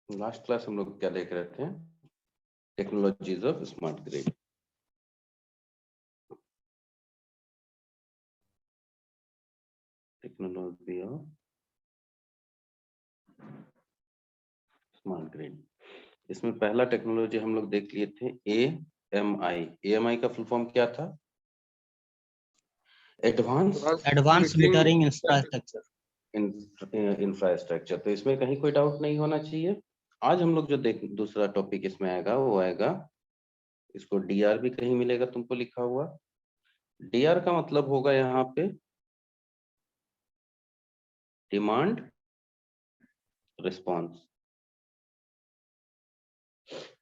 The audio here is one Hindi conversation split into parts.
लास्ट क्लास हम लोग क्या देख रहे थे? Technologies of smart grid. Technology of smart grid. इसमें पहला टेक्नोलॉजी हम लोग देख लिए थे AMI। AMI का फुल फॉर्म क्या था? Advance metering infrastructure. इंफ्रास्ट्रक्चर। तो इसमें कहीं कोई डाउट नहीं होना चाहिए। आज हम लोग जो दूसरा टॉपिक इसमें आएगा वो आएगा, इसको DR भी कहीं मिलेगा तुमको लिखा हुआ। DR का मतलब होगा यहाँ पे डिमांड रिस्पॉन्स।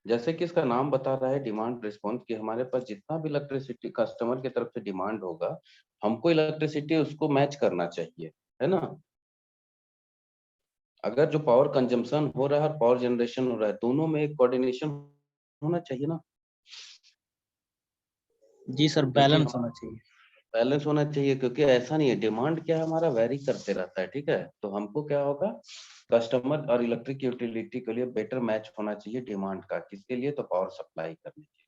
जैसे कि इसका नाम बता रहा है डिमांड रिस्पॉन्स, कि हमारे पास जितना भी इलेक्ट्रिसिटी कस्टमर की तरफ से डिमांड होगा, हमको इलेक्ट्रिसिटी उसको मैच करना चाहिए, है ना। अगर जो पावर कंजम्पशन हो रहा है और पावर जनरेशन हो रहा है, दोनों में एक कोऑर्डिनेशन होना चाहिए ना। जी सर, बैलेंस होना चाहिए। बैलेंस होना चाहिए, क्योंकि ऐसा नहीं है, डिमांड क्या है हमारा वेरी करते रहता है, ठीक है। तो हमको क्या होगा, कस्टमर और इलेक्ट्रिक यूटिलिटी के लिए बेटर मैच होना चाहिए डिमांड का। किसके लिए? तो पावर सप्लाई करने के लिए।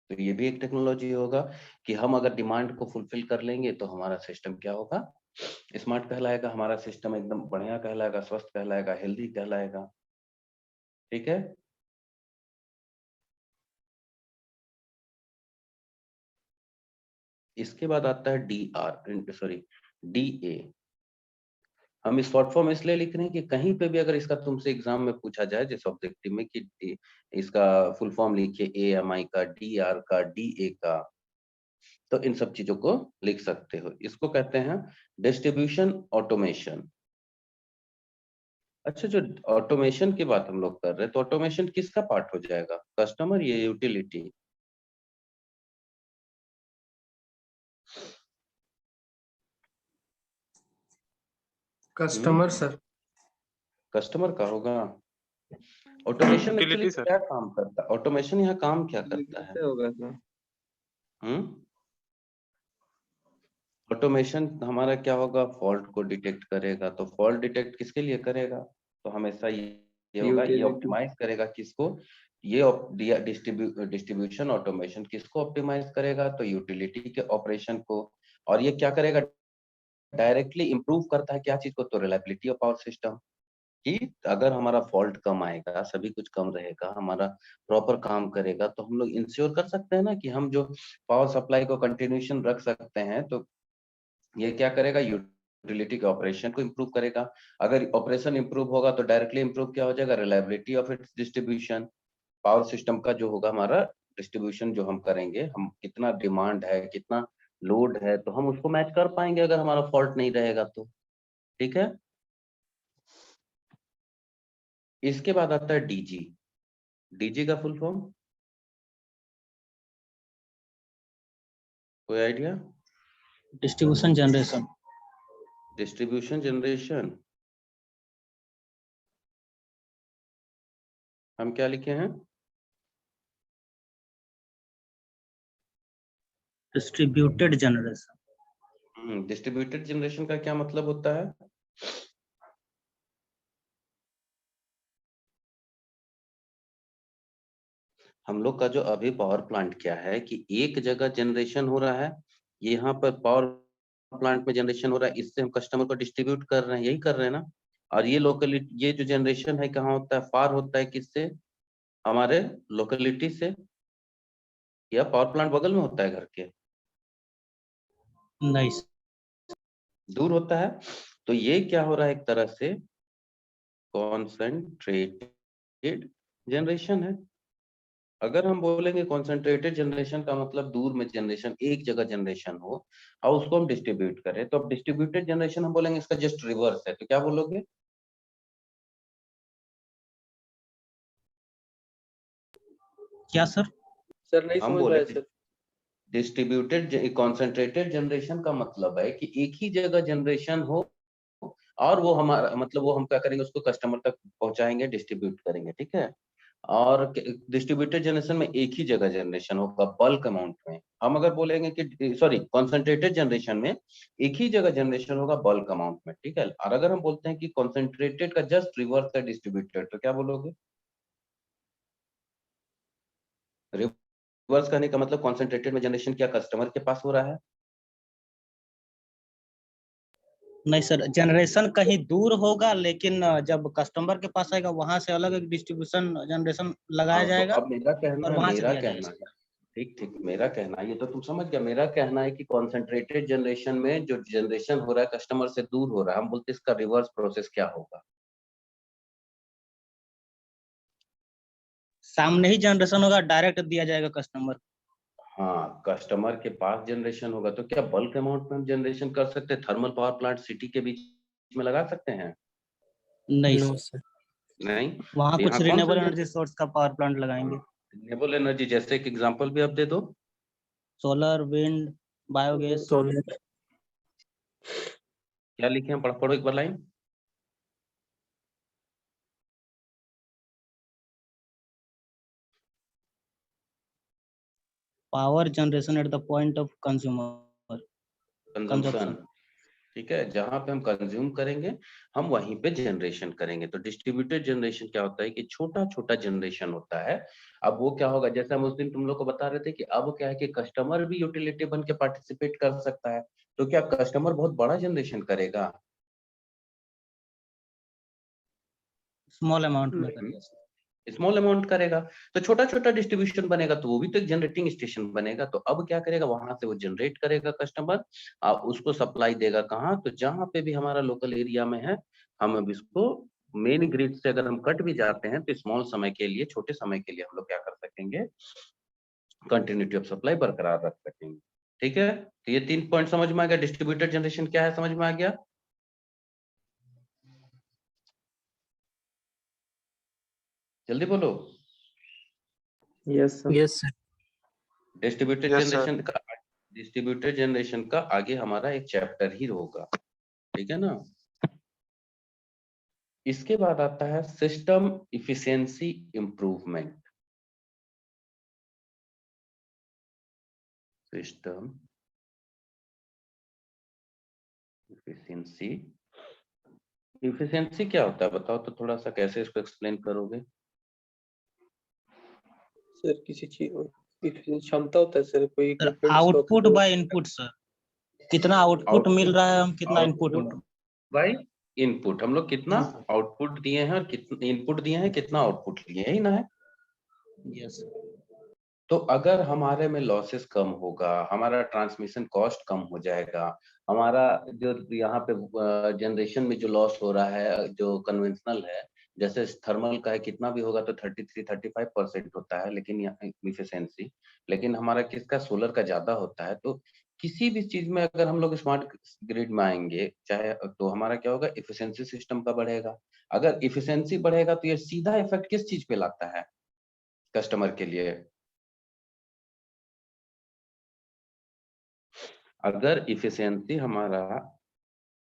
तो ये भी एक टेक्नोलॉजी होगा कि हम अगर डिमांड को फुलफिल कर लेंगे तो हमारा सिस्टम क्या होगा, स्मार्ट कहलाएगा, हमारा सिस्टम एकदम बढ़िया कहलाएगा, स्वस्थ कहलाएगा, हेल्दी कहलाएगा, ठीक है। इसके बाद आता है DA। हम इस शॉर्ट फॉर्म इसलिए लिख रहे हैं कि कहीं पे भी अगर इसका तुमसे एग्जाम में पूछा जाए, जैसे ऑब्जेक्टिव में, कि इसका फुल फॉर्म लिखिए AMI का, DR का, DA का, तो इन सब चीजों को लिख सकते हो। इसको कहते हैं डिस्ट्रीब्यूशन ऑटोमेशन। अच्छा, जो ऑटोमेशन की बात हम लोग कर रहे हैं, तो ऑटोमेशन किसका पार्ट हो जाएगा, कस्टमर या यूटिलिटी? Customer sir. कस्टमर का होगा। ऑटोमेशन एक्चुअली क्या काम करता है? ऑटोमेशन यहाँ काम क्या करता है? होगा सर। ऑटोमेशन हमारा क्या होगा, फॉल्ट को डिटेक्ट करेगा। तो फॉल्ट डिटेक्ट किसके लिए करेगा? तो हमेशा ये होगा, ये ऑप्टिमाइज करेगा किसको, ये डिस्ट्रीब्यूशन ऑटोमेशन किसको ऑप्टिमाइज करेगा? तो यूटिलिटी के ऑपरेशन को। और ये क्या करेगा, डायरेक्टली इंप्रूव करता है क्या चीज को? तो रिलायबिलिटी ऑफ पावर सिस्टम। कि अगर हमारा फॉल्ट कम आएगा, सभी कुछ कम रहेगा, हमारा प्रॉपर काम करेगा, तो हम लोग इंश्योर कर सकते हैं ना कि हम जो पावर सप्लाई को कंटिन्यूएशन रख सकते हैं। तो ये क्या करेगा, यूटिलिटी के ऑपरेशन को इंप्रूव करेगा। अगर ऑपरेशन इंप्रूव होगा तो डायरेक्टली इंप्रूव क्या हो जाएगा, reliability of its distribution. Power system का जो होगा हमारा डिस्ट्रीब्यूशन जो हम करेंगे, हम कितना डिमांड है, कितना लोड है, तो हम उसको मैच कर पाएंगे अगर हमारा फॉल्ट नहीं रहेगा तो, ठीक है। इसके बाद आता है DG का फुल फॉर्म कोई idea? Distribution generation. Distribution generation हम क्या लिखे हैं? Distributed generation. डिस्ट्रीब्यूटेड जनरेशन का क्या मतलब होता है? हम लोग का जो अभी पावर प्लांट क्या है कि एक जगह जनरेशन हो रहा है, यहाँ पर पावर प्लांट में जनरेशन हो रहा है, इससे हम कस्टमर को डिस्ट्रीब्यूट कर रहे हैं, यही कर रहे हैं ना। और ये लोकलिटी, ये जो जनरेशन है कहाँ होता है, फार होता है किससे, हमारे लोकेलिटी से, या पावर प्लांट बगल में होता है घर के? नहीं, दूर होता है। तो ये क्या हो रहा है, एक तरह से कॉन्सेंट्रेटेड जनरेशन है। अगर हम बोलेंगे कॉन्सेंट्रेटेड जनरेशन का मतलब दूर में जनरेशन, एक जगह जनरेशन हो और उसको हम डिस्ट्रीब्यूट करें, तो अब डिस्ट्रीब्यूटेड जनरेशन हम बोलेंगे इसका जस्ट रिवर्स है। तो क्या बोलोगे? क्या सर? सर नहीं हम समझ बोले पाए सर। डिस्ट्रीब्यूटेड कॉन्सेंट्रेटेड जनरेशन का मतलब है कि एक ही जगह जनरेशन हो, और वो हमारा मतलब वो हम क्या करेंगे, उसको कस्टमर तक पहुंचाएंगे, डिस्ट्रीब्यूट करेंगे, ठीक है। और डिस्ट्रीब्यूटेड जनरेशन में एक ही जगह जनरेशन होगा बल्क अमाउंट में। हम अगर बोलेंगे कि सॉरी कॉन्सेंट्रेटेड जनरेशन में एक ही जगह जनरेशन होगा बल्क अमाउंट में, ठीक है। और अगर हम बोलते हैं कि कॉन्सेंट्रेटेड का जस्ट रिवर्स है डिस्ट्रीब्यूटेड, तो क्या बोलोगे? रिवर्स करने का मतलब कॉन्सेंट्रेटेड में जनरेशन क्या कस्टमर के पास हो रहा है? नहीं सर, जनरेशन कहीं दूर होगा, लेकिन जब कस्टमर के पास आएगा वहां से अलग एक डिस्ट्रीब्यूशन जनरेशन लगाया हाँ, तो जाएगा अब मेरा कहना और है, वहां से दिया जाएगा। ठीक ठीक, मेरा कहना है, ये तो तुम समझ गया। मेरा कहना है कि कॉन्सेंट्रेटेड जनरेशन में जो जनरेशन हो रहा है कस्टमर से दूर हो रहा है, हम बोलते हैं इसका रिवर्स प्रोसेस क्या होगा? सामने ही जनरेशन होगा, डायरेक्ट दिया जाएगा कस्टमर। हाँ, कस्टमर के पास जनरेशन होगा तो क्या बल्क अमाउंट में हम जनरेशन कर सकते हैं? थर्मल पावर प्लांट सिटी के बीच में लगा सकते हैं? नहीं नो सर, सर। नहीं। वहां तो कुछ यहाँ रिन्यूएबल कॉन्सेंट्रेट, एनर्जी सोर्स का पावर प्लांट लगाएंगे। रिन्यूएबल एनर्जी जैसे एक एग्जांपल भी आप दे दो। Solar, wind, biogas. सोलर। क्या लिखे हैं, पढ़ो एक बार line. Power generation at the point of consumer consumption, consumption. ठीक है, जहां पे हम कंज्यूम करेंगे हम वहीं पे जनरेशन करेंगे। तो डिस्ट्रीब्यूटेड जनरेशन क्या होता है कि छोटा छोटा जनरेशन होता है। अब वो क्या होगा, जैसे हम उस दिन तुम लोग को बता रहे थे कि अब क्या है कि कस्टमर भी यूटिलिटी बन के पार्टिसिपेट कर सकता है। तो क्या कस्टमर बहुत बड़ा जनरेशन करेगा? स्मॉल अमाउंट में हम्म, करेगा। स्मॉल अमाउंट करेगा। तो छोटा छोटा डिस्ट्रीब्यूशन बनेगा तो वो भी तो एक जनरेटिंग स्टेशन बनेगा। तो अब क्या करेगा, वहां से वो जनरेट करेगा कस्टमर, उसको सप्लाई देगा कहाँ, तो जहां पे भी हमारा लोकल एरिया में है। हम अब इसको मेन ग्रिड से अगर हम कट भी जाते हैं तो स्मॉल समय के लिए, छोटे समय के लिए हम लोग क्या कर सकेंगे, कंटिन्यूटी ऑफ सप्लाई बरकरार रख सकेंगे। ठीक है, तो ये 3 पॉइंट समझ में आ गया। डिस्ट्रीब्यूटेड जनरेशन क्या है, समझ में आ गया? जल्दी बोलो। Yes sir. Yes sir. Distributed Yes, sir. Generation का, डिस्ट्रीब्यूटेड जनरेशन का आगे हमारा एक चैप्टर ही होगा, ठीक है ना। इसके बाद आता है system efficiency improvement. System efficiency, efficiency क्या होता है बताओ तो, थोड़ा सा कैसे इसको एक्सप्लेन करोगे? सर किसी चीज क्षमता होता है सर, कोई सर इक्विपमेंट्स का आउटपुट उपयोग। बाय इनपुट सर, कितना आउटपुट मिल रहा है, हम कितना इनपुट। आउटपुट बाय इनपुट, हम लोग कितना आउटपुट दिए हैं और कितना इनपुट दिए हैं, कितना आउटपुट लिए हैं, ही ना है। यस। तो अगर हमारे में लॉसेस कम होगा, हमारा ट्रांसमिशन कॉस्ट कम हो जाएगा, हमारा जो यहाँ पे जनरेशन में जो लॉस हो रहा है जो कन्वेंशनल है, जैसे थर्मल का है कितना भी होगा तो 33-35% होता है, लेकिन यहाँ इफिशिएंसी, लेकिन हमारा किसका, सोलर का ज्यादा होता है। तो किसी भी चीज में अगर हम लोग स्मार्ट ग्रिड में आएंगे चाहे, तो हमारा क्या होगा, इफिशिएंसी सिस्टम का बढ़ेगा। अगर इफिशिएंसी बढ़ेगा तो ये सीधा इफेक्ट किस चीज पे लाता है, कस्टमर के लिए। अगर इफिशिएंसी हमारा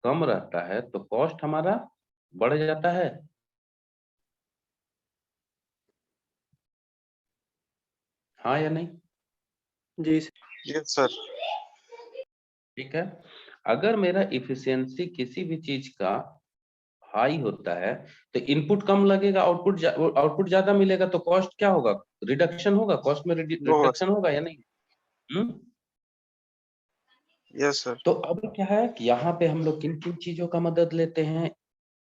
कम रहता है तो कॉस्ट हमारा बढ़ जाता है। हाँ या नहीं? जी यस सर। ठीक है, अगर मेरा इफिशिएंसी किसी भी चीज का हाई होता है तो इनपुट कम लगेगा, आउटपुट ज्यादा मिलेगा, तो कॉस्ट क्या होगा, रिडक्शन होगा, कॉस्ट में रिडक्शन होगा या नहीं? हम्म। Yes sir. तो अब क्या है कि यहाँ पे हम लोग किन किन चीजों का मदद लेते हैं,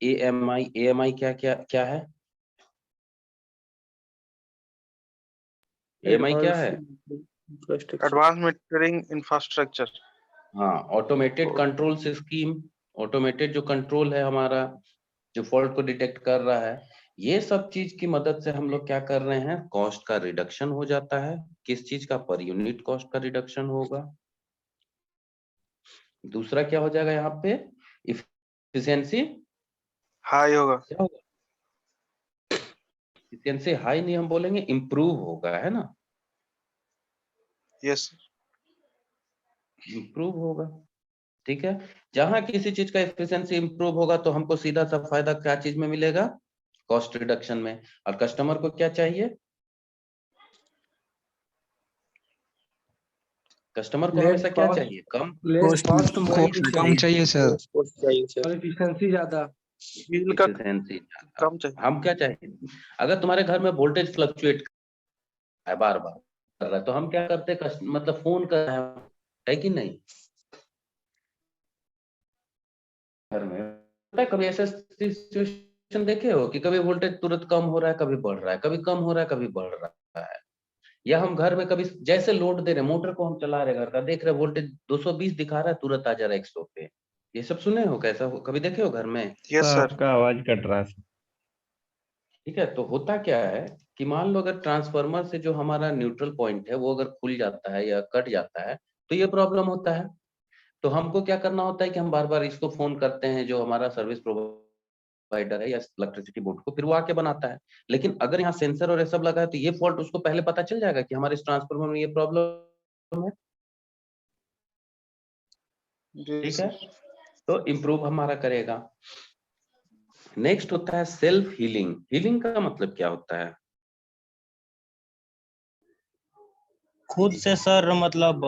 एएमआई। एएमआई क्या क्या क्या है, एएमआई क्या है? Advance metering infrastructure. हाँ, ऑटोमेटेड कंट्रोल स्कीम, ऑटोमेटेड जो कंट्रोल है हमारा, जो फॉल्ट को डिटेक्ट कर रहा है, ये सब चीज की मदद से हम लोग क्या कर रहे हैं, कॉस्ट का रिडक्शन हो जाता है। किस चीज का, पर यूनिट कॉस्ट का रिडक्शन होगा। दूसरा क्या हो जाएगा यहाँ पे, इफिशिएंसी हाई होगा। क्या होगा, इफिशिएंसी हाई नहीं हम बोलेंगे, इम्प्रूव होगा, है ना। यस इम्प्रूव होगा, ठीक है। जहां किसी चीज का एफिशिएंसी इंप्रूव होगा तो हमको सीधा सा फायदा क्या चीज में मिलेगा, कॉस्ट रिडक्शन में, और कस्टमर को क्या चाहिए, कस्टमर को हमेशा क्या चाहिए, कम कॉस्ट कम चाहिए सर। चाहिए सर। और एफिशिएंसी ज्यादा। बिल का efficiency। कम चाहिए। हम क्या चाहिए, अगर तुम्हारे घर में वोल्टेज फ्लक्चुएट है बार बार कर रहा है, तो हम क्या करते हैं, मतलब फोन कर रहे हैं, है कि नहीं। घर में पता है, कभी ऐसा सिचुएशन देखे हो कि कभी वोल्टेज तुरंत कम हो रहा है, कभी बढ़ रहा है, कभी कम हो रहा है, कभी बढ़ रहा है, या हम घर में कभी जैसे लोड दे रहे, मोटर को हम चला रहे घर का, देख रहे वोल्टेज 220 दिखा रहा है, तुरंत आ जा रहा है 100 पे। ये सब सुने हो, कैसा हो, कभी देखे हो घर में। Yes sir. आपका आवाज कट रहा है। ठीक है, तो होता क्या है कि मान लो अगर ट्रांसफार्मर से जो हमारा न्यूट्रल पॉइंट है वो अगर खुल जाता है या कट जाता है, तो ये प्रॉब्लम होता है। तो हमको क्या करना होता है कि हम बार बार इसको फोन करते हैं जो हमारा सर्विस प्रोवाइडर है या इलेक्ट्रिसिटी बोर्ड को, फिर वो आके बनाता है। लेकिन अगर यहाँ सेंसर और ये सब लगा है, तो ये फॉल्ट उसको पहले पता चल जाएगा कि हमारे इस ट्रांसफार्मर में ये प्रॉब्लम है। ठीक है, तो इम्प्रूव हमारा करेगा। नेक्स्ट होता है सेल्फ हीलिंग। हीलिंग का मतलब क्या होता है, खुद से सर, मतलब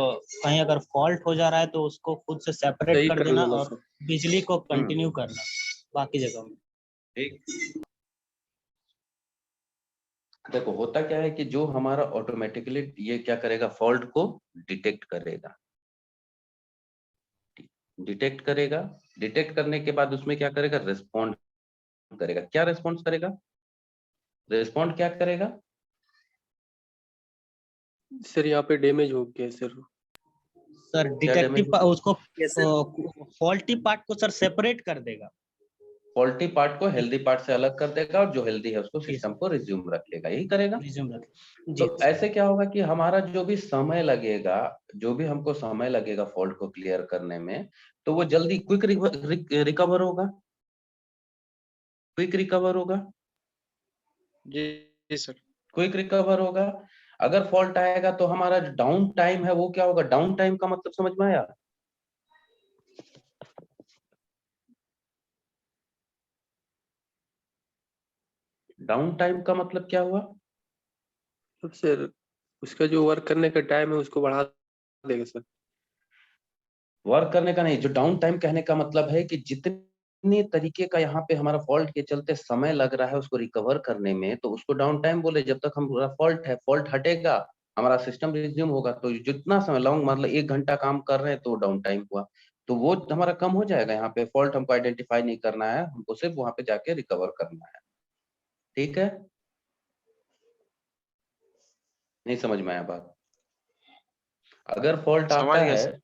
कहीं अगर फॉल्ट हो जा रहा है तो उसको खुद से सेपरेट सही कर कर देना लेना और सर। बिजली को कंटिन्यू करना बाकी जगह में। ठीक। देखो होता क्या है कि जो हमारा ऑटोमेटिकली ये क्या करेगा, फॉल्ट को डिटेक्ट करेगा, डिटेक्ट करेगा। डिटेक्ट करने के बाद उसमें क्या करेगा, रिस्पॉन्ड करेगा। क्या रिस्पॉन्स करेगा, रिस्पॉन्ड क्या करेगा, सर यहाँ पे डैमेज हो गया सर। सर क्या डिटेक्टिव damage उसको फॉल्टी पार्ट को सर सेपरेट कर देगा। फॉल्टी पार्ट को हेल्दी पार्ट से अलग कर देगा, और जो हेल्दी है उसको जी सिस्टम को रिज्यूम रखेगा, यही करेगा। रिज्यूम रख जी। तो ऐसे क्या होगा कि हमारा जो भी समय लगेगा, जो भी हमको समय लगेगा फॉल्ट को क्लियर करने में, तो वो जल्दी क्विक रिकवर होगा, क्विक रिकवर होगा, जी सर। क्विक रिकवर होगा। अगर फॉल्ट आएगा तो हमारा डाउन टाइम है वो क्या होगा, डाउन टाइम का मतलब समझ में आया, डाउन टाइम का मतलब क्या हुआ, तो सर उसका जो वर्क करने का टाइम है उसको बढ़ा देगा सर। वर्क करने का नहीं, जो डाउन टाइम कहने का मतलब है कि जितने तरीके का यहाँ पे हमारा फॉल्ट के चलते समय लग रहा है उसको रिकवर करने में, तो उसको डाउन टाइम बोले। जब तक हमारा फॉल्ट है, फॉल्ट हटेगा, हमारा सिस्टम रिज्यूम होगा, तो जितना समय लॉन्ग, मतलब 1 घंटा काम कर रहे हैं तो डाउन टाइम हुआ, तो वो हमारा कम हो जाएगा। यहाँ पे फॉल्ट हमको आइडेंटिफाई नहीं करना है, हमको सिर्फ वहां पे जाके रिकवर करना है। ठीक है, नहीं समझ में आया बात। अगर फॉल्ट समझ आता गया है, सर।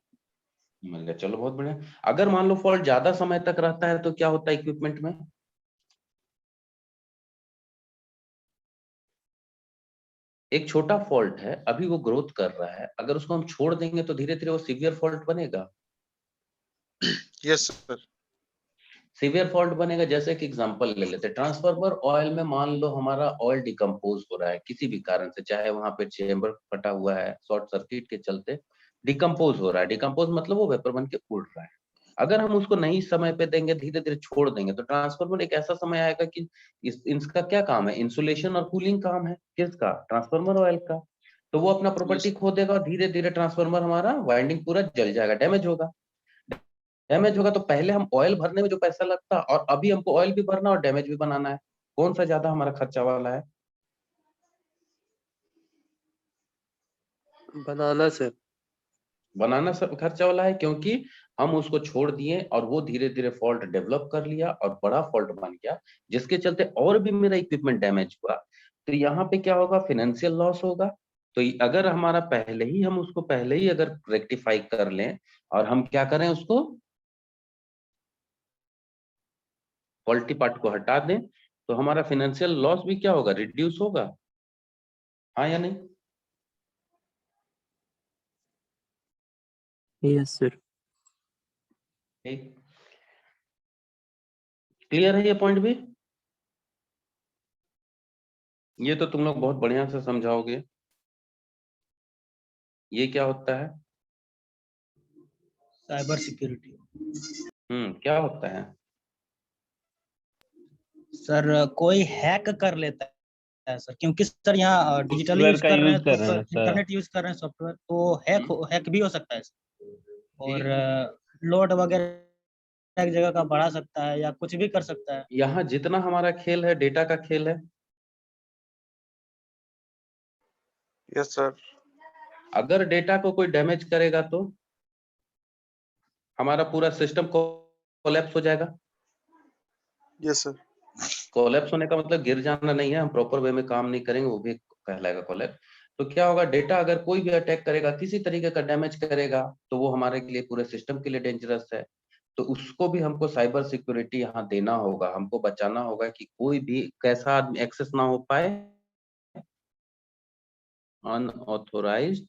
मिल गया, चलो बहुत बढ़िया। अगर मान लो फॉल्ट ज्यादा समय तक रहता है तो क्या होता है इक्विपमेंट में, एक छोटा फॉल्ट है, अभी वो ग्रोथ कर रहा है, अगर उसको हम छोड़ देंगे तो धीरे धीरे वो सीवियर फॉल्ट बनेगा। Yes sir. सीवियर फॉल्ट बनेगा, जैसे कि एग्जांपल ले लेते हैं, ट्रांसफार्मर ऑयल में मान लो हमारा ऑयल डिकम्पोज हो रहा है किसी भी कारण से, चाहे वहां पे चेम्बर फटा हुआ है, शॉर्ट सर्किट के चलते डिकम्पोज हो रहा है। डिकम्पोज मतलब वो वेपर बन के उड़ रहा है। अगर हम उसको नहीं समय पे देंगे, धीरे धीरे छोड़ देंगे, तो ट्रांसफार्मर एक ऐसा समय आएगा कि इसका क्या काम है, इंसुलेशन और कूलिंग काम है, किसका, ट्रांसफार्मर ऑयल का। तो वो अपना प्रॉपर्टी खो देगा और धीरे धीरे ट्रांसफार्मर हमारा वाइंडिंग पूरा जल जाएगा, डैमेज होगा। डैमेज होगा तो पहले हम ऑयल भरने में जो पैसा लगता, और अभी हमको ऑयल भी भरना और डैमेज भी बनाना है, कौन सा ज्यादा हमारा खर्चा वाला है, बनाना सर। बनाना सब खर्चा वाला है, क्योंकि हम उसको छोड़ दिए और वो धीरे धीरे फॉल्ट डेवलप कर लिया और बड़ा फॉल्ट बन गया, जिसके चलते और भी मेरा इक्विपमेंट डैमेज हुआ। तो यहाँ पे क्या होगा, फाइनेंशियल लॉस होगा। तो अगर हमारा पहले ही, हम उसको पहले ही अगर रेक्टिफाई कर लें और हम क्या करें, उसको फॉल्टी पार्ट को हटा दें, तो हमारा फाइनेंशियल लॉस भी क्या होगा, रिड्यूस होगा। हाँ या नहीं, यस सर। ठीक, क्लियर है ये पॉइंट भी, ये तो तुम लोग बहुत बढ़िया से समझाओगे। ये क्या होता है, साइबर सिक्योरिटी। क्या होता है, सर कोई हैक कर लेता है सर, क्योंकि सर यहाँ डिजिटली सॉफ्टवेयर यूज का कर रहे यूज हैं कर तो रहे हैं सर। इंटरनेट यूज कर रहे हैं सॉफ्टवेयर, तो हैक भी हो सकता है सर। और लोड वगैरह एक जगह का बढ़ा सकता है या कुछ भी कर सकता है। यहाँ जितना हमारा खेल है डेटा का खेल है। Yes sir. अगर डेटा को कोई डैमेज करेगा तो हमारा पूरा सिस्टम कोलैप्स हो जाएगा। Yes sir. कोलैप्स होने का मतलब गिर जाना नहीं है, हम प्रॉपर वे में काम नहीं करेंगे वो भी कहलाएगा कोलैप्स। तो क्या होगा, डेटा अगर कोई भी अटैक करेगा, किसी तरीके का डैमेज करेगा, तो वो हमारे के लिए, पूरे सिस्टम के लिए डेंजरस है। तो उसको भी हमको साइबर सिक्योरिटी यहाँ देना होगा, हमको बचाना होगा कि कोई भी कैसा आदमी एक्सेस ना हो पाए, अनऑथोराइज्ड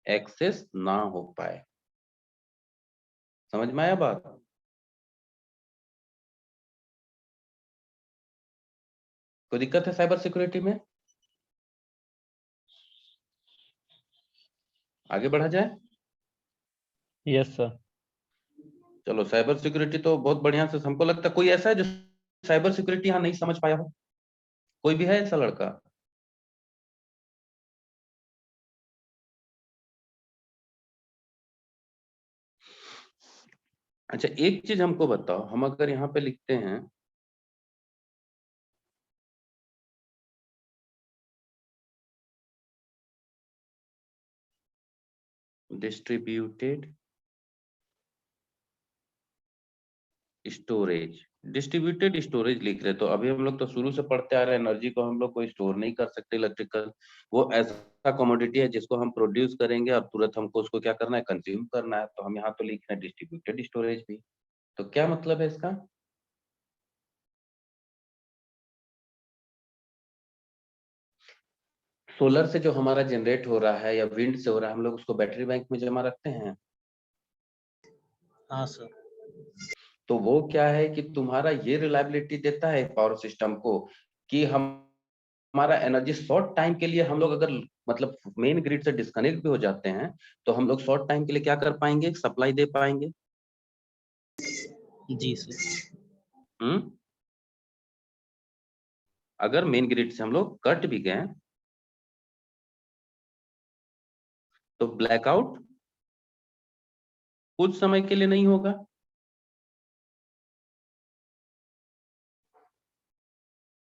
एक्सेस ना हो पाए। समझ में आया बात? कोई दिक्कत है साइबर सिक्योरिटी में? आगे बढ़ा जाए? Yes sir. चलो, साइबर सिक्योरिटी तो बहुत बढ़िया से हमको लगता है। कोई ऐसा है जो साइबर सिक्योरिटी यहाँ नहीं समझ पाया हो? कोई भी है ऐसा लड़का? अच्छा, एक चीज हमको बताओ, हम अगर यहाँ पे लिखते हैं डिस्ट्रीब्यूटेड स्टोरेज, डिस्ट्रीब्यूटेड स्टोरेज लिख रहे, तो अभी हम लोग तो शुरू से पढ़ते आ रहे हैं, एनर्जी को हम लोग कोई स्टोर नहीं कर सकते इलेक्ट्रिकल। वो ऐसा कमोडिटी है जिसको हम प्रोड्यूस करेंगे और तुरंत हमको उसको क्या करना है, कंज्यूम करना है। तो हम यहाँ तो लिख रहे हैं डिस्ट्रीब्यूटेड स्टोरेज भी। तो क्या मतलब है इसका? सोलर से जो हमारा जनरेट हो रहा है या विंड से हो रहा है, हम लोग उसको बैटरी बैंक में जमा रखते हैं। हाँ सर। तो वो क्या है कि तुम्हारा ये रिलायबिलिटी देता है पावर सिस्टम को कि हम हमारा एनर्जी शॉर्ट टाइम के लिए, हम लोग अगर मतलब मेन ग्रिड से डिस्कनेक्ट भी हो जाते हैं, तो हम लोग शॉर्ट टाइम के लिए क्या कर पाएंगे, सप्लाई दे पाएंगे। जी सर। अगर मेन ग्रिड से हम लोग कट भी गए तो ब्लैकआउट कुछ समय के लिए नहीं होगा।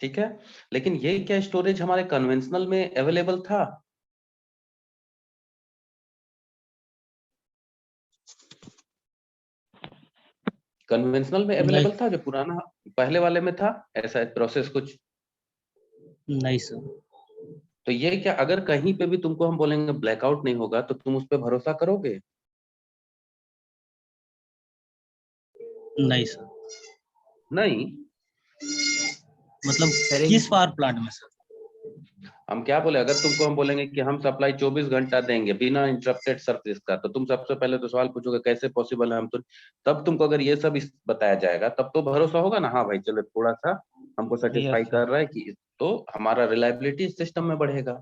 ठीक है, लेकिन ये क्या स्टोरेज हमारे कन्वेंशनल में अवेलेबल था? कन्वेंशनल में नहीं, अवेलेबल था जो पुराना पहले वाले में था, ऐसा प्रोसेस कुछ? नहीं सर। तो ये क्या, अगर कहीं पे भी तुमको हम बोलेंगे ब्लैकआउट नहीं होगा, तो तुम उस पर भरोसा करोगे? नहीं सर। नहीं। मतलब करेंगे किस पावर प्लांट में सर? हम क्या बोले, अगर तुमको हम बोलेंगे कि हम सप्लाई 24 घंटा देंगे बिना इंटरप्टेड सर्विस का, तो तुम सबसे पहले तो सवाल पूछोगे कैसे पॉसिबल है, हम तो तब तुमको अगर ये सब बताया जाएगा तब तो भरोसा होगा ना, हाँ भाई चलो थोड़ा सा हमको सेटिस्फाई यस कर सर। रहा है कि, तो हमारा रिलायबिलिटी सिस्टम में बढ़ेगा।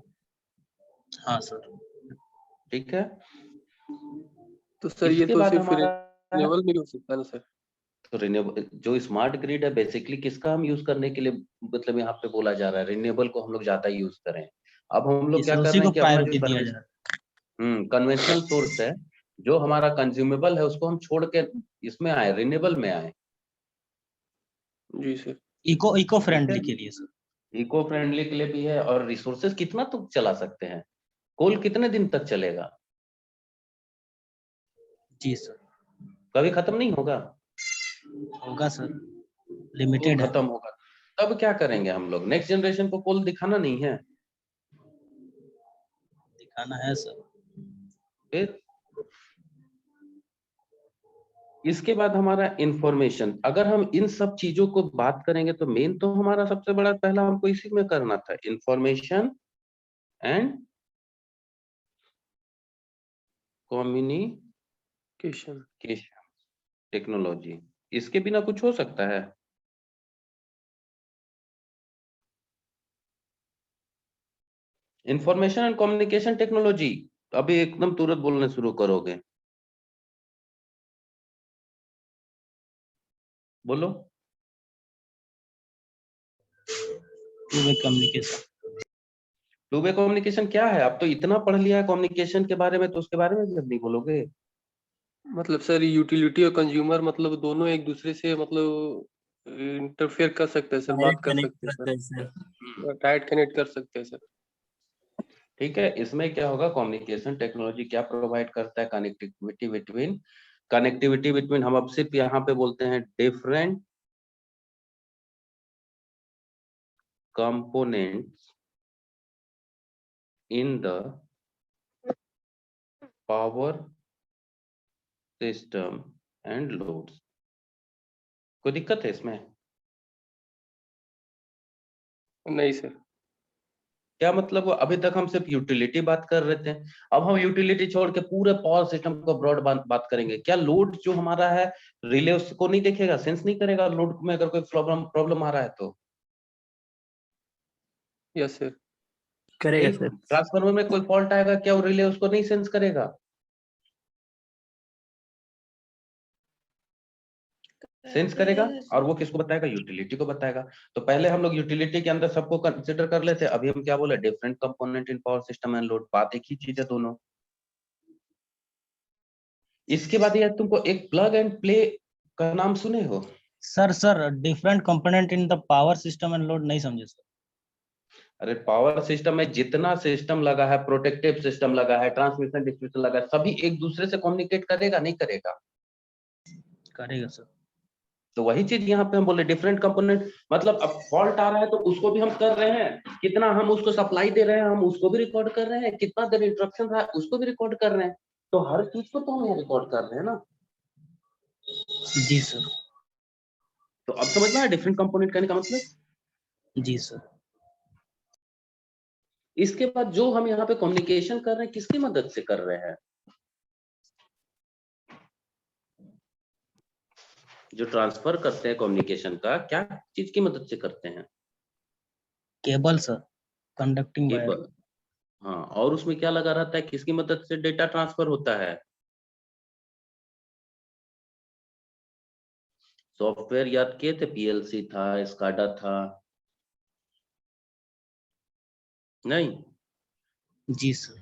हाँ सर। ठीक है, तो सर ये इसके तो बाद सिर्फ हमारा रिन्यूएबल में हो सकता है ना सर? तो रिन्यूएबल जो स्मार्ट ग्रिड है बेसिकली किसका हम यूज करने के लिए, मतलब यहाँ पे बोला जा रहा है रिन्यूएबल को हम लोग ज्यादा यूज करें। अब हम जी लोग क्या सर, कर उसी रहे को हैं कि अपना जो प्रायोरिटी दिया जा सर्विस रहा है। कन्वेंशनल सोर्स है, जो हमारा कंज्यूमेबल है, उसको हम छोड़ के इसमें आए, रिन्यूएबल में आए। जी सर। इको ठीक है, फ्रेंडली के लिए सर। इको फ्रेंडली के लिए भी है, और रिसोर्सेज कितना तुम चला सकते हैं, कोल कितने दिन तक चलेगा, जी सर। कभी खत्म नहीं होगा। होगा सर, कोल लिमिटेड है। खत्म होगा, तब क्या करेंगे हम लोग, नेक्स्ट जनरेशन को कोल दिखाना नहीं है। दिखाना है सर। फिर इसके बाद हमारा इंफॉर्मेशन, अगर हम इन सब चीजों को बात करेंगे तो मेन तो हमारा सबसे बड़ा पहला हमको इसी में करना था, information and communication cation. Technology. इसके बिना कुछ हो सकता है? इंफॉर्मेशन एंड कम्युनिकेशन टेक्नोलॉजी, अभी एकदम तुरंत बोलने शुरू करोगे, बोलो। Two way communication. Two way communication क्या है? आप तो इतना पढ़ लिया है कम्युनिकेशन के बारे में, तो उसके बारे में भी अब नहीं बोलोगे? मतलब सर यूटिलिटी और कंज्यूमर मतलब दोनों एक दूसरे से मतलब इंटरफेयर कर सकते हैं सर, बात कर सकते हैं सर, डायरेक्ट कनेक्ट कर सकते हैं सर। ठीक है, इसमें क्या होगा, कम्युनिकेशन टेक्नोलॉजी क्या प्रोवाइड करता है? कनेक्टिविटी बिटवीन हम अब सिर्फ यहाँ पे बोलते हैं different components in the power system and loads. कोई दिक्कत है इसमें? नहीं सर। क्या मतलब? अभी तक हम सिर्फ यूटिलिटी बात कर रहे थे, अब हम यूटिलिटी छोड़ के पूरे पावर सिस्टम को ब्रॉड बात करेंगे। क्या लोड जो हमारा है, रिले उसको नहीं देखेगा, सेंस नहीं करेगा लोड में अगर कोई प्रॉब्लम आ रहा है तो? Yes sir. करेगा सर। ट्रांसफार्मर में कोई फॉल्ट आएगा, क्या वो रिले उसको नहीं सेंस करेगा? सेंस करेगा, और वो किसको बताएगा? यूटिलिटी को बताएगा। तो पहले हम लोग यूटिलिटी के अंदर सबको कंसीडर कर लेते, अभी हम क्या बोले? Different component in power system and load. बात एक ही चीज है दोनों। इसके बाद यार तुमको एक प्लग एंड प्ले का नाम सुने हो? Sir different component in the power system and load नहीं समझे सर। अरे पावर सिस्टम में जितना सिस्टम लगा है, प्रोटेक्टिव सिस्टम लगा है, ट्रांसमिशन डिस्ट्रीब्यूशन लगा है, सभी एक दूसरे से कम्युनिकेट करेगा नहीं करेगा? करेगा सर। तो वही चीज यहाँ पे हम बोले डिफरेंट कंपोनेंट, मतलब अब फॉल्ट आ रहा है तो उसको भी हम कर रहे हैं, कितना हम उसको सप्लाई दे रहे हैं हम उसको भी रिकॉर्ड कर रहे हैं, कितना देर इंटरप्शन रहा है उसको भी रिकॉर्ड कर रहे हैं। तो हर चीज को तो हम यहाँ रिकॉर्ड कर रहे हैं ना। जी सर। तो अब समझ में आया डिफरेंट कंपोनेंट कहने का मतलब? जी सर। इसके बाद जो हम यहाँ पे कम्युनिकेशन कर रहे हैं किसकी मदद से कर रहे हैं? जो ट्रांसफर करते हैं कम्युनिकेशन का, क्या चीज की मदद से करते हैं? Cable sir, conducting wire. Cable. हाँ, और उसमें क्या लगा रहता है, किसकी मदद से डेटा ट्रांसफर होता है? सॉफ्टवेयर याद किए थे, पीएलसी था, स्काडा था, नहीं? जी सर।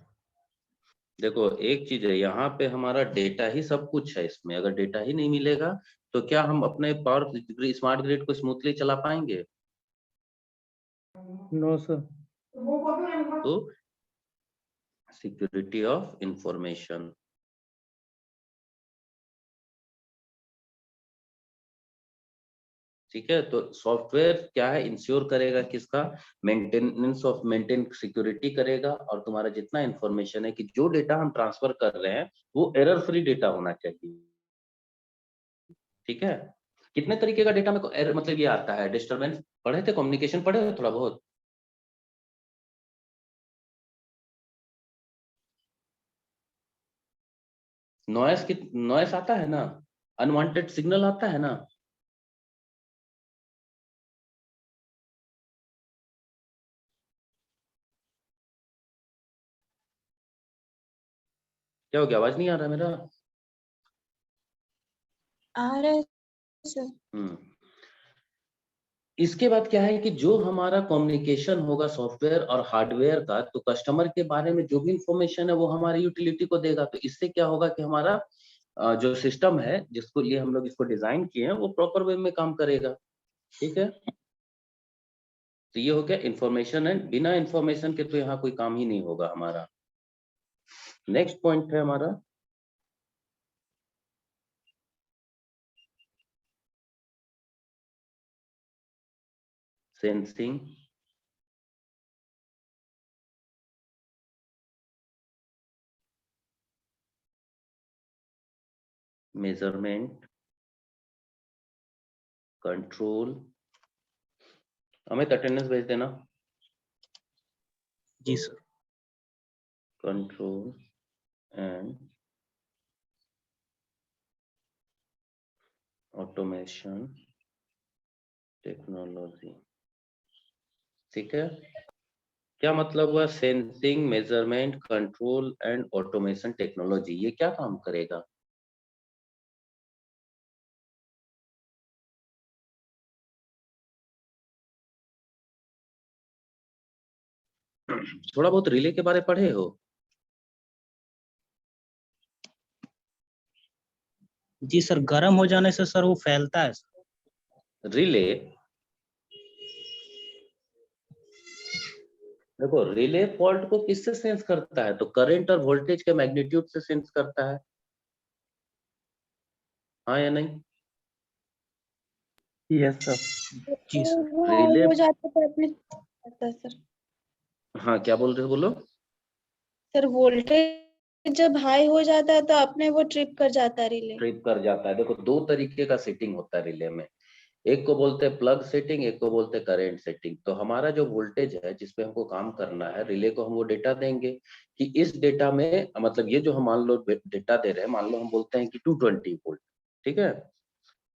देखो एक चीज है, यहाँ पे हमारा डेटा ही सब कुछ है। इसमें अगर डेटा ही नहीं मिलेगा तो क्या हम अपने पावर स्मार्ट ग्रिड को स्मूथली चला पाएंगे? No sir. तो सिक्योरिटी ऑफ इंफॉर्मेशन, ठीक है। तो सॉफ्टवेयर क्या है, इंश्योर करेगा किसका? मेंटेन सिक्योरिटी करेगा, और तुम्हारा जितना इंफॉर्मेशन है कि जो डेटा हम ट्रांसफर कर रहे हैं वो एरर फ्री डेटा होना चाहिए, ठीक है। कितने तरीके का डेटा में एरर मतलब ये आता है, डिस्टरबेंस पढ़े थे, कम्युनिकेशन पढ़े हो थोड़ा बहुत? नॉइस आता है ना, अनवांटेड सिग्नल आता है ना। क्या हो गया, आवाज नहीं आ रहा मेरा? आ रहा है सर। इसके बाद क्या है कि जो हमारा कम्युनिकेशन होगा सॉफ्टवेयर और हार्डवेयर का, तो कस्टमर के बारे में जो भी इंफॉर्मेशन है वो हमारी यूटिलिटी को देगा। तो इससे क्या होगा कि हमारा जो सिस्टम है जिसको लिए हम लोग इसको डिजाइन किए हैं वो प्रॉपर वे में काम करेगा, ठीक है। तो ये हो गया इंफॉर्मेशन, एंड बिना इंफॉर्मेशन के तो यहाँ कोई काम ही नहीं होगा हमारा। नेक्स्ट पॉइंट है हमारा sensing, measurement, control. Amit attendance भेज देना। जी sir. Control and automation technology, ठीक है। क्या मतलब हुआ? Sensing, measurement, control and automation technology, ये क्या काम करेगा? थोड़ा बहुत रिले के बारे पढ़े हो? जी सर, गर्म हो जाने से सर वो फैलता है सर। रिले, देखो रिले फॉल्ट को किससे सेंस करता है? तो करंट और वोल्टेज के मैग्नीट्यूड से सेंस करता है, हाँ या नहीं? Yes sir. जी सर। वो रिले, हो जाता तो अपने आता है सर। हाँ क्या बोल रहे हो, बोलो। सर वोल्टेज जब हाई हो जाता है तो अपने वो ट्रिप कर जाता है रिले। ट्रिप कर जाता है। देखो दो तरीके का सेटिंग होता है रिले में, एक को बोलते हैं प्लग सेटिंग, एक को बोलते हैं करंट सेटिंग। तो हमारा जो वोल्टेज है जिसपे हमको काम करना है, रिले को हम वो डेटा देंगे कि इस डेटा में, मतलब ये जो हम मान लो डेटा दे रहे हैं, मान लो हम बोलते हैं कि 220 वोल्ट, ठीक है,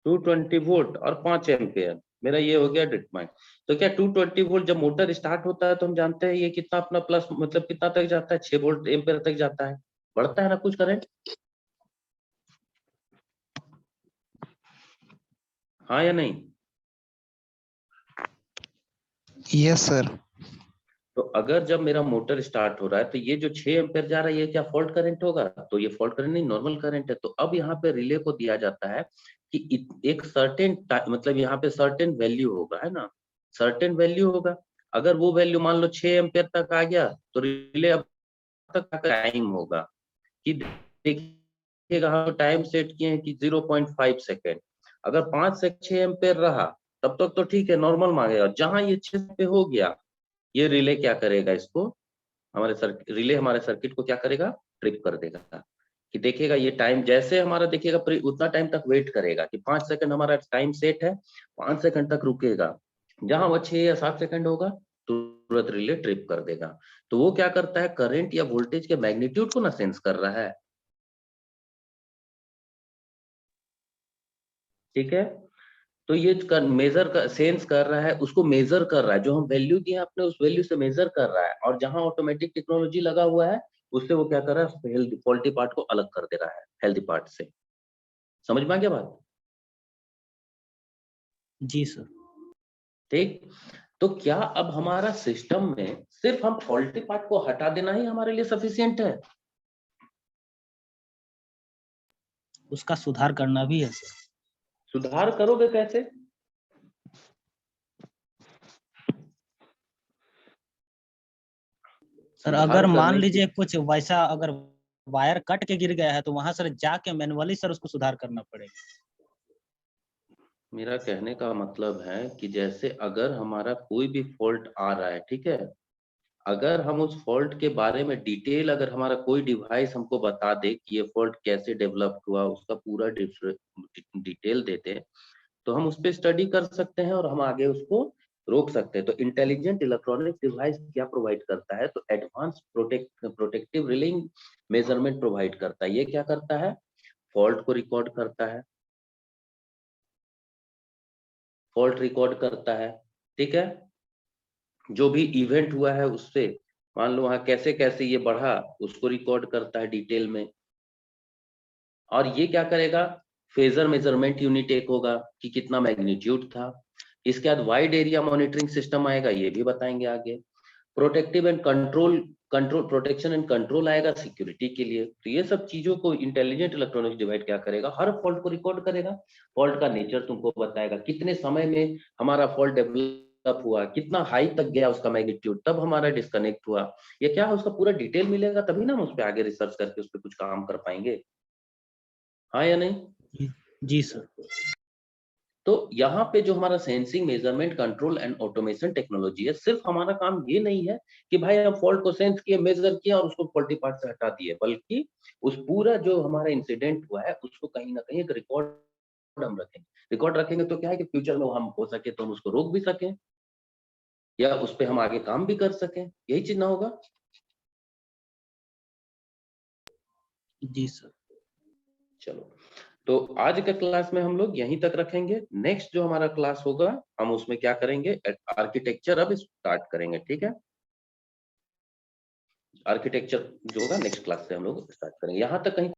220 वोल्ट और 5 एम्पियर, मेरा ये हो गया डिटरमाइन। तो क्या 220 वोल्ट जब मोटर स्टार्ट होता है तो हम जानते हैं ये कितना अपना प्लस, मतलब कितना तक जाता है, 6 वोल्ट एम्पियर तक जाता है, बढ़ता है ना कुछ करंट, हाँ या नहीं? Yes sir. तो अगर जब मेरा मोटर स्टार्ट हो रहा है तो ये जो 6 एम्पीयर जा रहा है, ये क्या फॉल्ट करंट होगा? तो ये फॉल्ट करंट नहीं, नॉर्मल करंट है। तो अब यहाँ पे रिले को दिया जाता है कि एक सर्टेन, मतलब यहाँ पे सर्टेन वैल्यू होगा, है ना, सर्टेन वैल्यू होगा। अगर वो वैल्यू मान लो 6 एम्पीयर तक आ गया तो रिले अब तक टाइम होगा कि देखिएगा, हम टाइम सेट किए हैं कि 0.5 सेकेंड। अगर 5 से 6 एम्पीयर रहा तब तक तो ठीक है, नॉर्मल मांगेगा। जहां ये 6 पे हो गया, ये रिले क्या करेगा, इसको रिले हमारे सर्किट को क्या करेगा, ट्रिप कर देगा। कि देखिएगा ये टाइम जैसे हमारा, देखिएगा उतना टाइम तक वेट करेगा कि 5 सेकंड हमारा टाइम सेट है, 5 सेकंड तक रुकेगा। जहां वो 6 या 7 सेकंड होगा तुरंत रिले ट्रिप कर देगा। तो वो क्या करता है, करंट या वोल्टेज के मैग्नीट्यूड को ना सेंस कर रहा है, ठीक है। तो ये मेजर कर, सेंस कर रहा है, उसको मेजर कर रहा है, जो हम वैल्यू दिए अपने उस वैल्यू से मेजर कर रहा है। और जहां ऑटोमेटिक टेक्नोलॉजी लगा हुआ है उससे वो क्या कर रहा है, हेल्दी फॉल्टी पार्ट को अलग कर दे रहा है हेल्दी पार्ट से। समझ में आ गया बात? जी सर। ठीक। तो क्या अब हमारा सिस्टम में सिर्फ हम फॉल्टी पार्ट को हटा देना ही हमारे लिए सफिशियंट है? उसका सुधार करना भी है सर। सुधार करोगे कैसे? सर सुधार अगर मान करने की, लीजिए कुछ वैसा अगर वायर कट के गिर गया है तो वहां सर जाके मैनुअली सर उसको सुधार करना पड़ेगा। मेरा कहने का मतलब है कि जैसे अगर हमारा कोई भी फॉल्ट आ रहा है, ठीक है, अगर हम उस फॉल्ट के बारे में डिटेल, अगर हमारा कोई डिवाइस हमको बता दे कि ये फॉल्ट कैसे डेवलप हुआ, उसका पूरा डिटेल देते हैं, तो हम उस पर स्टडी कर सकते हैं और हम आगे उसको रोक सकते हैं। तो इंटेलिजेंट इलेक्ट्रॉनिक डिवाइस क्या प्रोवाइड करता है, तो advance protective railing measurement provide करता है। ये क्या करता है, फॉल्ट को रिकॉर्ड करता है, फॉल्ट रिकॉर्ड करता है, ठीक है, जो भी इवेंट हुआ है उससे, मान लो वहां कैसे कैसे ये बढ़ा उसको रिकॉर्ड करता है डिटेल में। और ये क्या करेगा, फेजर मेजरमेंट यूनिट एक होगा कि कितना मैग्नीट्यूड था। इसके बाद वाइड एरिया मॉनिटरिंग सिस्टम आएगा, ये भी बताएंगे आगे। Protective and control protection and control आएगा सिक्योरिटी के लिए। तो ये सब चीजों को इंटेलिजेंट इलेक्ट्रॉनिक्स डिवाइस क्या करेगा, हर फॉल्ट को रिकॉर्ड करेगा, फॉल्ट का नेचर तुमको बताएगा, कितने समय में हमारा फॉल्ट डेवलप हुआ, कितना हाई तक गया उसका मैग्नीट्यूड, तब हमारा डिस्कनेक्ट हुआ। ये क्या है, उसका पूरा डिटेल मिलेगा, तभी ना हम उस पर आगे रिसर्च करके उस पर कुछ काम कर पाएंगे, हाँ या नहीं? जी सर। तो यहाँ पे जो हमारा sensing, measurement, control and automation technology है, सिर्फ हमारा काम ये नहीं है कि भाई हम फॉल्ट को सेंस किए, मेजर किया और उसको फॉल्टी पार्ट से हटा दिए, बल्कि उस पूरा जो हमारा इंसिडेंट हुआ है उसको कहीं ना कहीं एक रिकॉर्ड हम रखेंगे। रिकॉर्ड रखेंगे तो क्या है कि फ्यूचर में हम हो सके तो हम उसको रोक भी सकें या उस पर हम आगे काम भी कर सकें, यही चीज ना होगा। जी सर। चलो, तो आज का क्लास में हम लोग यहीं तक रखेंगे। नेक्स्ट जो हमारा क्लास होगा हम उसमें क्या करेंगे, आर्किटेक्चर अब स्टार्ट करेंगे, ठीक है। आर्किटेक्चर जो होगा नेक्स्ट क्लास से हम लोग स्टार्ट करेंगे। यहाँ तक कहीं